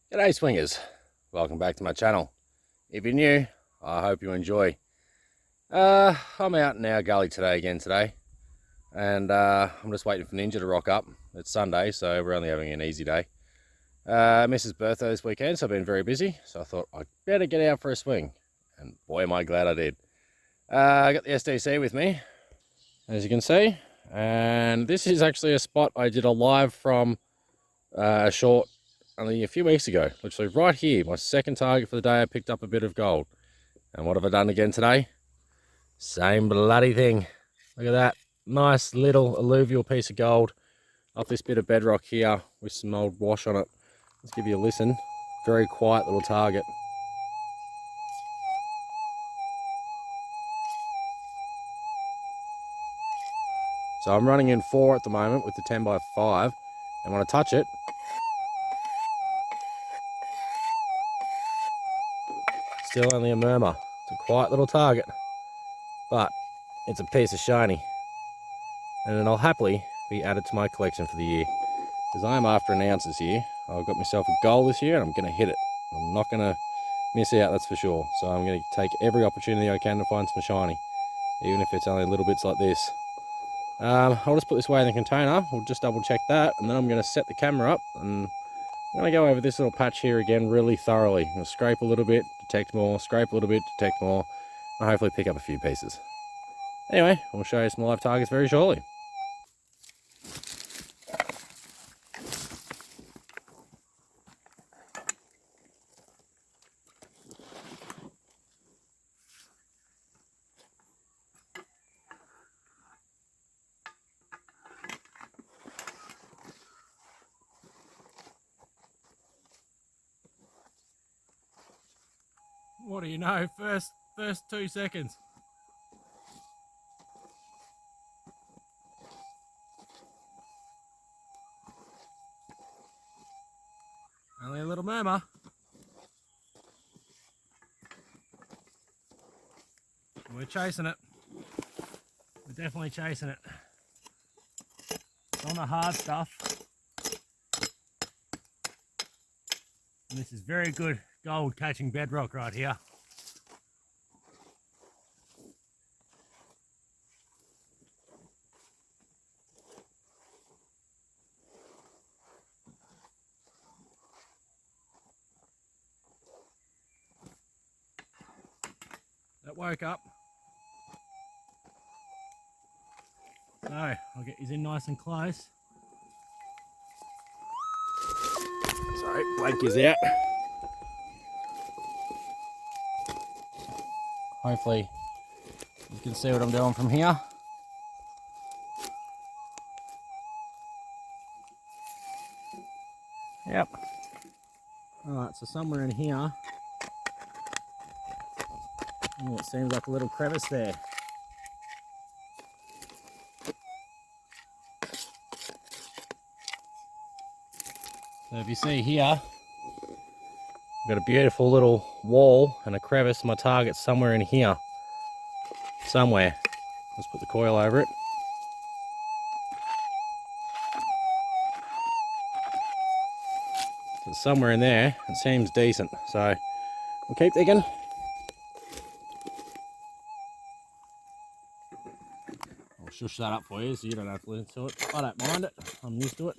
G'day swingers, welcome back to my channel. If you're new, I hope you enjoy. I'm out in our gully today, and I'm just waiting for Ninja to rock up. It's Sunday, so we're only having an easy day. Mrs. birthday this weekend, so I've been very busy, so I thought I'd better get out for a swing, and boy am I glad I did. I got the SDC with me, as you can see, and this is actually a spot I did a live from a short only a few weeks ago, literally right here, my second target for the day. I picked up a bit of gold. And what have I done again today? Same bloody thing. Look at that. Nice little alluvial piece of gold off this bit of bedrock here with some old wash on it. Let's give you a listen. Very quiet little target. So I'm running in 4 at the moment with the 10x5, and when I touch it, still only a murmur. It's a quiet little target, but it's a piece of shiny, and it'll happily be added to my collection for the year, because I am after an ounce this year. I've got myself a goal this year, and I'm going to hit it. I'm not going to miss out, that's for sure. So I'm going to take every opportunity I can to find some shiny, even if it's only little bits like this. I'll just put this away in the container. We'll just double check that, and then I'm going to set the camera up, and I'm going to go over this little patch here again really thoroughly. I'm going to scrape a little bit, detect more, scrape a little bit, detect more, and hopefully pick up a few pieces. Anyway, I'll show you some live targets very shortly. What do you know? First 2 seconds. Only a little murmur. We're chasing it. We're definitely chasing it. It's on the hard stuff. And this is very good gold catching bedrock right here. That woke up. So I'll get these in nice and close. Sorry, Blake is out. Hopefully you can see what I'm doing from here. Yep. Alright, so somewhere in here, it seems like a little crevice there. So if you see here, I've got a beautiful little wall and a crevice. My target's somewhere in here. Somewhere. Let's put the coil over it. So somewhere in there, it seems decent. So we'll keep digging. I'll shush that up for you so you don't have to listen to it. I don't mind it. I'm used to it.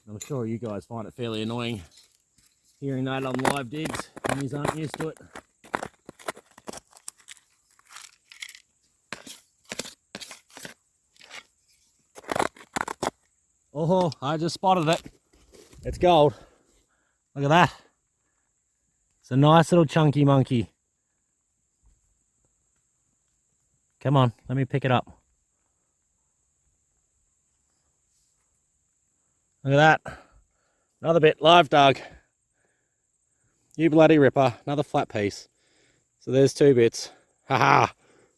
I'm sure you guys find it fairly annoying hearing that on live digs and you aren't used to it. Oh, I just spotted it. It's gold. Look at that. It's a nice little chunky monkey. Come on, let me pick it up. Look at that. Another bit, live dug. You bloody ripper. Another flat piece. So there's 2 bits. Haha.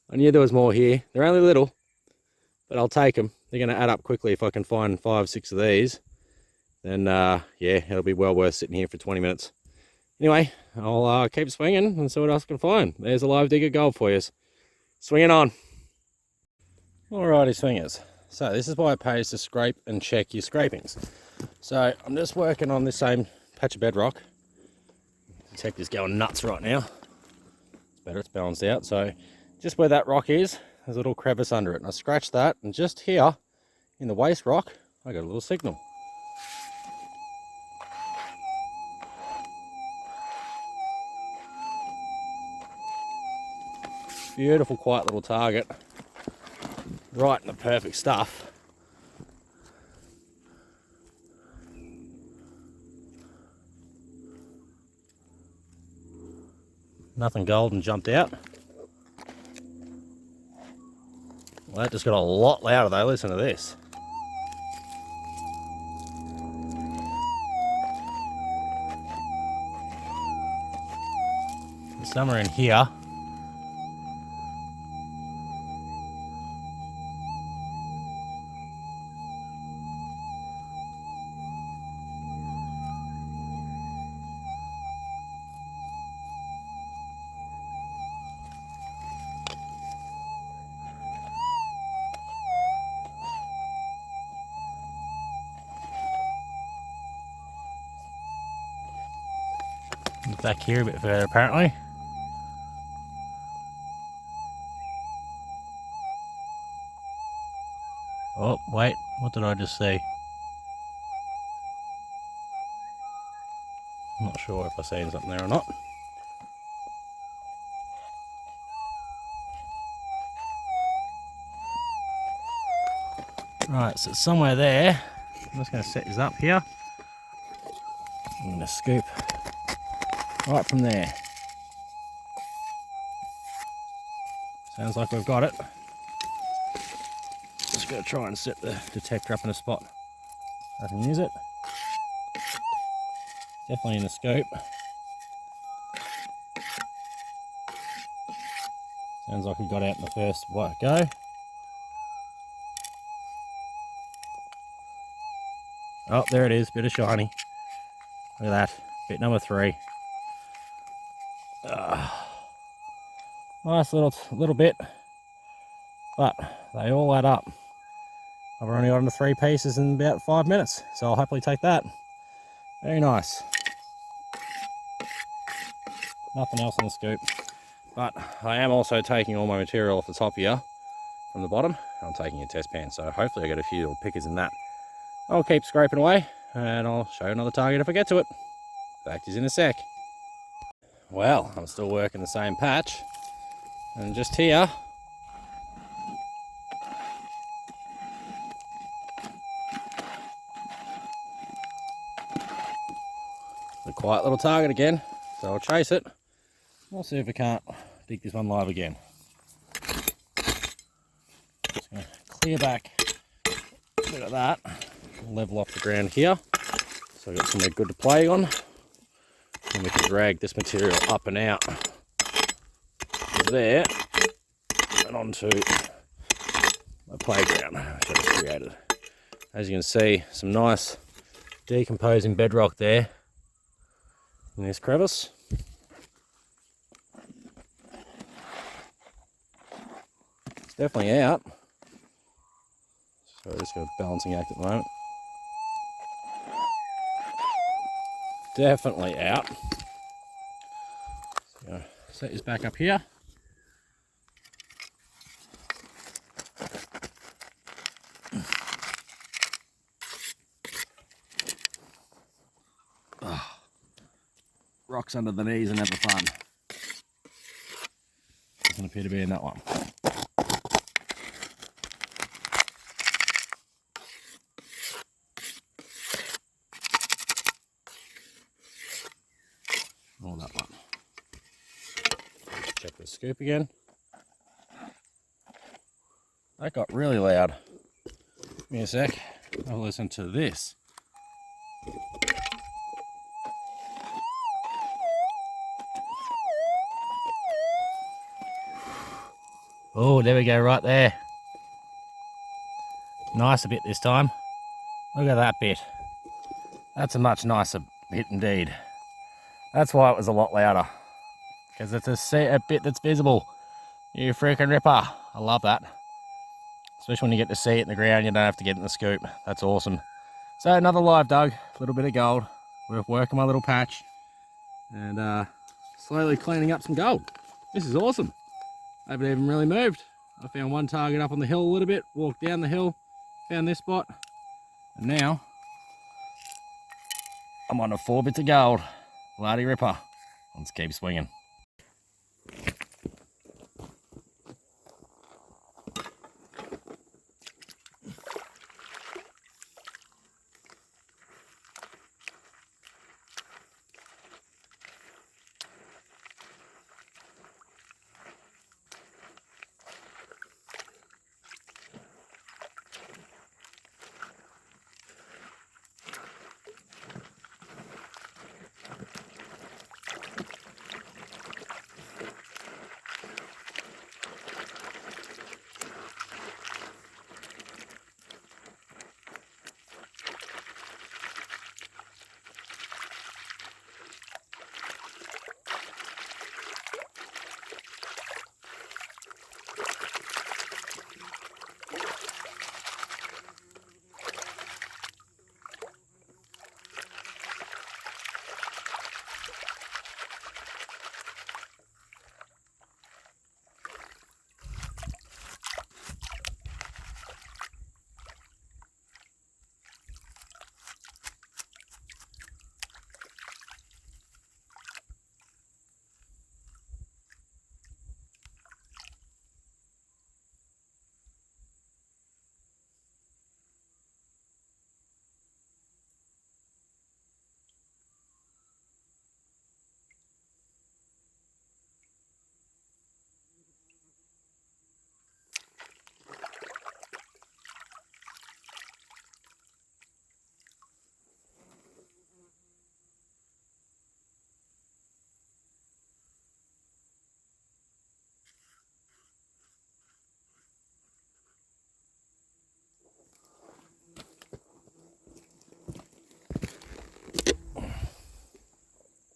I knew there was more here. They're only little, but I'll take them. They're going to add up quickly. If I can find 5, 6 of these, then yeah, it'll be well worth sitting here for 20 minutes. Anyway, I'll keep swinging and see what else I can find. There's a live digger gold for you. Swinging on. Alrighty swingers. So this is why it pays to scrape and check your scrapings. So I'm just working on this same patch of bedrock. The detector's going nuts right now. It's better, it's balanced out. So just where that rock is, there's a little crevice under it. And I scratched that, and just here in the waste rock, I got a little signal. Beautiful, quiet little target. Right in the perfect stuff. Nothing golden jumped out. Well, that just got a lot louder though. Listen to this. Somewhere in here. Back here a bit further apparently. Oh, wait, what did I just see? I'm not sure if I seen something there or not. Right, so it's somewhere there. I'm just going to set this up here. I'm going to scoop right from there. Sounds like we've got it. Just going to try and set the detector up in a spot I can use it. Definitely in the scope. Sounds like we got out in the first go. Oh, there it is, bit of shiny. Look at that, bit number 3. Nice little bit, but they all add up. I've only got into 3 pieces in about 5 minutes, so I'll happily take that. Very nice. Nothing else in the scoop, but I am also taking all my material off the top here from the bottom. I'm taking a test pan, so hopefully I get a few little pickers in that. I'll keep scraping away, and I'll show you another target if I get to it. Back to you in a sec. Well, I'm still working the same patch, and just here, a quiet little target again, so I'll chase it. We'll see if we can't dig this one live again. Just going to clear back a bit of that, level off the ground here, so I've got somewhere good to play on, and we can drag this material up and out of there and onto my playground which I just created. As you can see, some nice decomposing bedrock there in this crevice. It's definitely out. So I just got a balancing act at the moment. Definitely out. So set this back up here. Rocks under the knees are never fun. Doesn't appear to be in that one. Or that one. Check the scoop again. That got really loud. Give me a sec. I'll listen to this. Oh, there we go, right there. Nicer bit this time. Look at that bit. That's a much nicer bit indeed. That's why it was a lot louder. Because it's a bit that's visible. You freaking ripper. I love that. especially when you get to see it in the ground. You don't have to get in the scoop. That's awesome. So another live dug, a little bit of gold. We're working my little patch and slowly cleaning up some gold. This is awesome. I haven't even really moved. I found one target up on the hill a little bit, walked down the hill, found this spot, and now I'm on a 4 bits of gold. Bloody ripper. Let's keep swinging.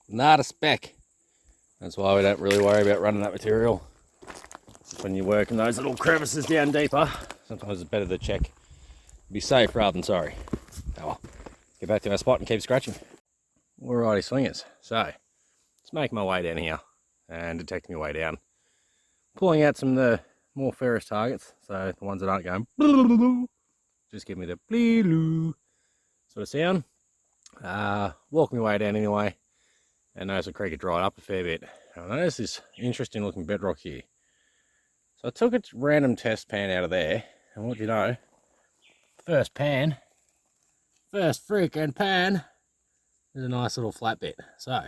Not a speck. That's why we don't really worry about running that material. When you work in those little crevices down deeper, sometimes it's better to check. Be safe rather than sorry. Oh well. Get back to our spot and keep scratching. Alrighty, swingers. So, let's make my way down here and detecting my way down. Pulling out some of the more ferrous targets, so the ones that aren't going just give me the bleeloo sort of sound. Walking my way down anyway. And notice the creek had dried up a fair bit. I noticed this interesting looking bedrock here. So I took a random test pan out of there, and what do you know? First freaking pan, there's a nice little flat bit. So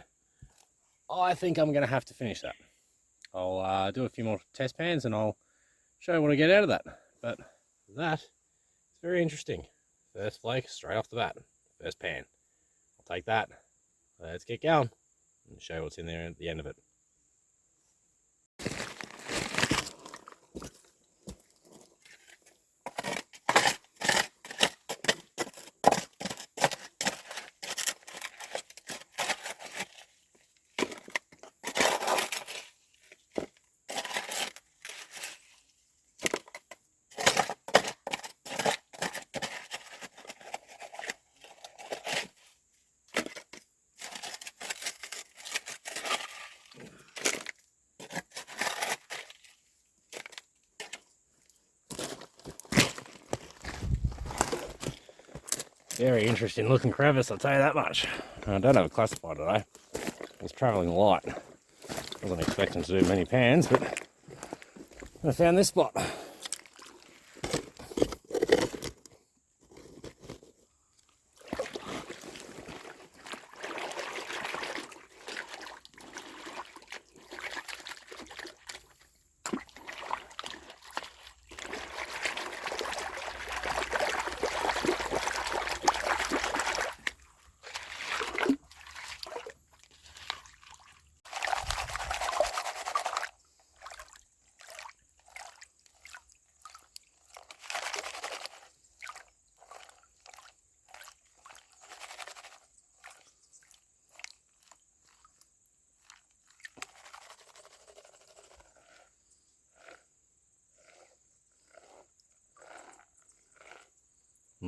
I think I'm going to have to finish that. I'll do a few more test pans and I'll show you what I get out of that. But that is very interesting. First flake straight off the bat. First pan. I'll take that. Let's get going and show you what's in there at the end of it. Very interesting looking crevice, I'll tell you that much. I don't have a classifier today. I was travelling light. Wasn't expecting to do many pans, but I found this spot.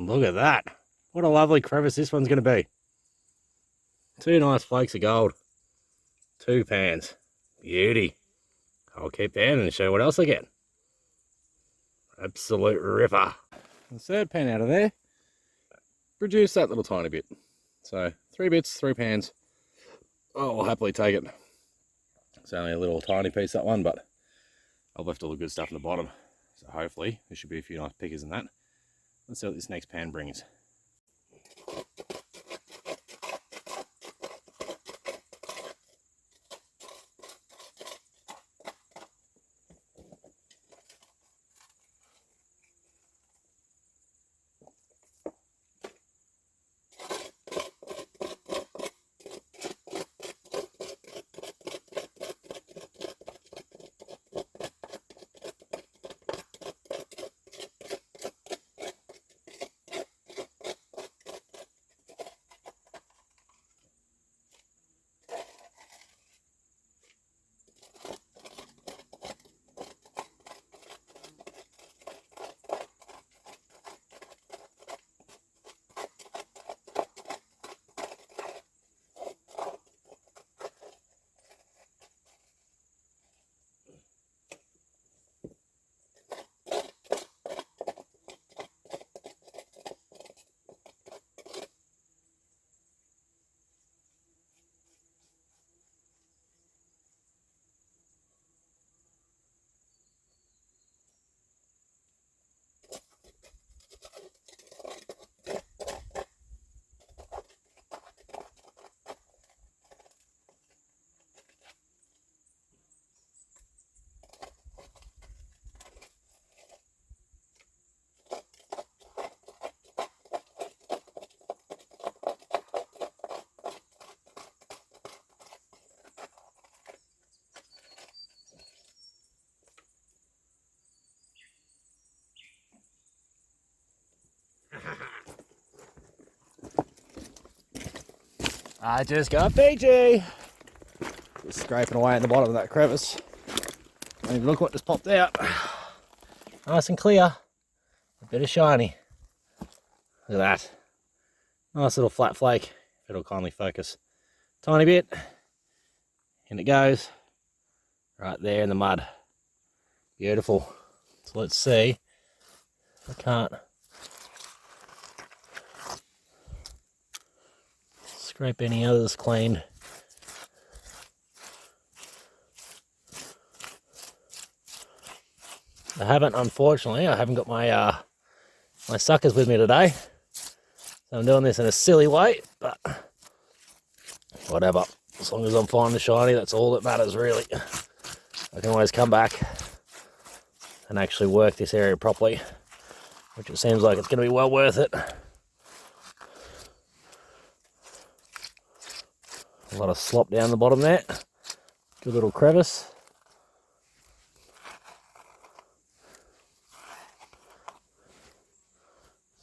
Look at that. What a lovely crevice this one's going to be. 2 nice flakes of gold. 2 pans. Beauty. I'll keep panning and show you what else I get. Absolute ripper. The 3rd pan out of there. Reduce that little tiny bit. So 3 bits, 3 pans. Oh, I'll happily take it. It's only a little tiny piece, that one, but I've left all the good stuff in the bottom. So hopefully there should be a few nice pickers in that. Let's see what this next pan brings. I just got Fiji. Just scraping away at the bottom of that crevice. And look what just popped out. Nice and clear. A bit of shiny. Look at that. Nice little flat flake. If it'll kindly focus. Tiny bit. In it goes. Right there in the mud. Beautiful. So let's see. I can't scrape any others clean. I haven't, unfortunately. I haven't got my my suckers with me today, so I'm doing this in a silly way. But whatever. As long as I'm finding shiny, that's all that matters, really. I can always come back and actually work this area properly, which it seems like it's going to be well worth it. A lot of slop down the bottom there. Good little crevice.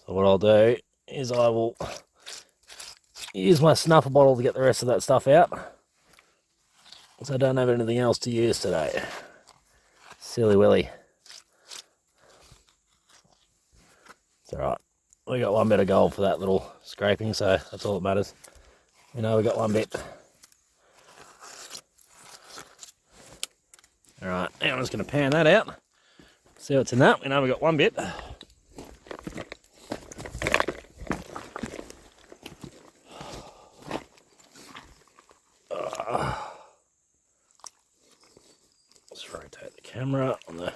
So what I'll do is I will use my snuffer bottle to get the rest of that stuff out, because I don't have anything else to use today. Silly Willy. It's alright. We got 1 bit of gold for that little scraping, so that's all that matters. We know we got 1 bit. Alright, now I'm just going to pan that out. See what's in that. We know we got 1 bit. Let's rotate the camera on the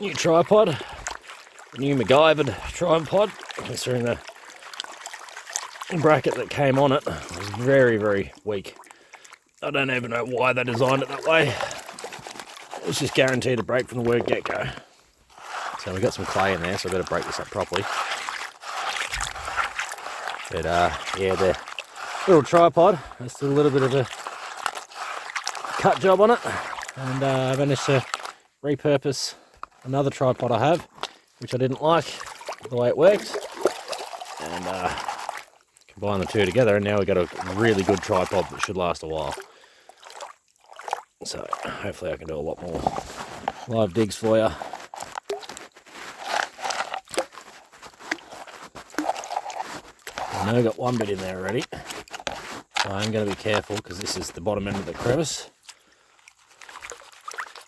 new tripod. The new MacGyvered tripod. Considering the bracket that came on it was very, very weak. I don't even know why they designed it that way. It was just guaranteed to break from the word get-go. So we've got some clay in there, so I better break this up properly. But yeah, the little tripod, just a little bit of a cut job on it, and I managed to repurpose another tripod I have, which I didn't like the way it works, and combine the two together, and now we've got a really good tripod that should last a while. So hopefully I can do a lot more live digs for you. I know I got one bit in there already, so I'm going to be careful because this is the bottom end of the crevice.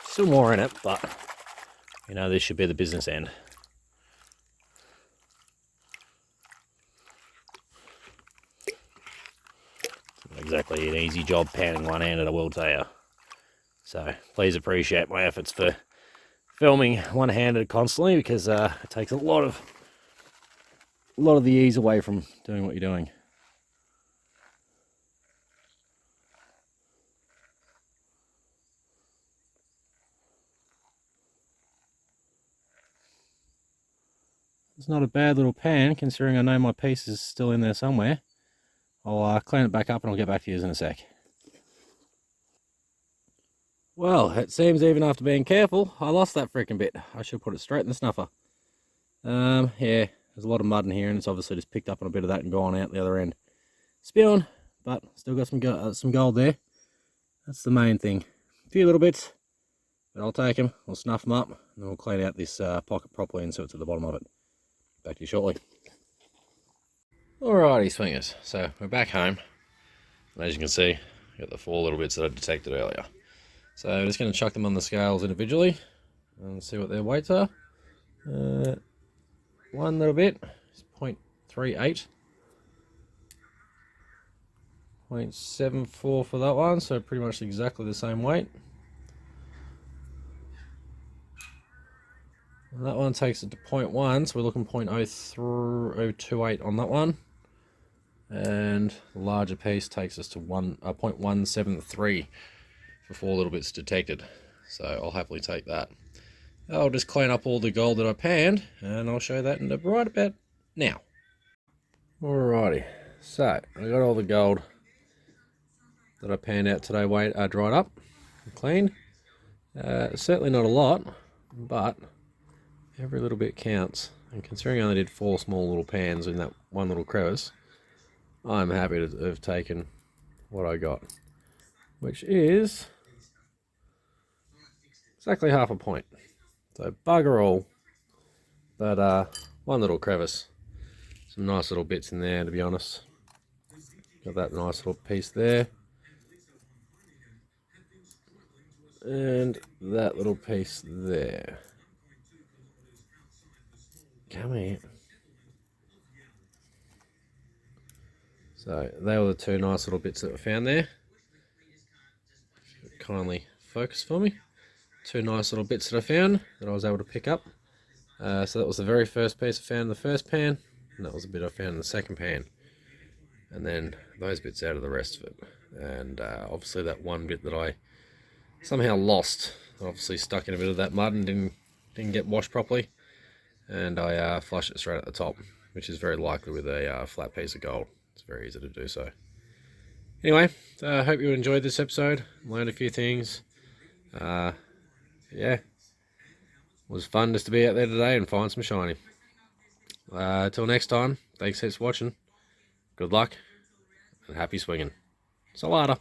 Still more in it, but you know, this should be the business end. It's not exactly an easy job panning one-handed, I will tell you. So please appreciate my efforts for filming one-handed constantly, because it takes a lot of the ease away from doing what you're doing. It's not a bad little pan, considering I know my piece is still in there somewhere. I'll clean it back up and I'll get back to you in a sec. Well, it seems even after being careful, I lost that freaking bit. I should put it straight in the snuffer. Yeah, there's a lot of mud in here, and it's obviously just picked up on a bit of that and gone out the other end. Spewing, but still got some gold there. That's the main thing. A few little bits, but I'll take them, we'll snuff them up, and then we'll clean out this pocket properly and so it's at the bottom of it. Back to you shortly. Alrighty, swingers, so we're back home, and as you can see, I've got the 4 little bits that I detected earlier. So I'm just going to chuck them on the scales individually and see what their weights are. One little bit is 0.38, 0.74 for that one, so pretty much exactly the same weight. And that one takes it to 0.1, so we're looking 0.028 on that one. And the larger piece takes us to 0.173 for 4 little bits detected. So I'll happily take that. I'll just clean up all the gold that I panned, and I'll show that in right about now. Alrighty, so I got all the gold that I panned out today dried up and clean. Certainly not a lot, but every little bit counts. And considering I only did 4 small little pans in that one little crevice, I'm happy to have taken what I got, which is exactly half a point. So bugger all, but one little crevice. Some nice little bits in there, to be honest. Got that nice little piece there. And that little piece there. Come here. So they were the 2 nice little bits that were found there. Kindly focus for me. 2 nice little bits that I found that I was able to pick up. So that was the very first piece I found in the first pan, and that was a bit I found in the second pan. And then those bits out of the rest of it. And obviously that one bit that I somehow lost, obviously stuck in a bit of that mud and didn't get washed properly. And I flushed it straight at the top, which is very likely with a flat piece of gold. It's very easy to do so. Anyway, I hope you enjoyed this episode, learned a few things. Yeah, it was fun just to be out there today and find some shiny. Till next time, thanks for watching, good luck, and happy swinging. So later.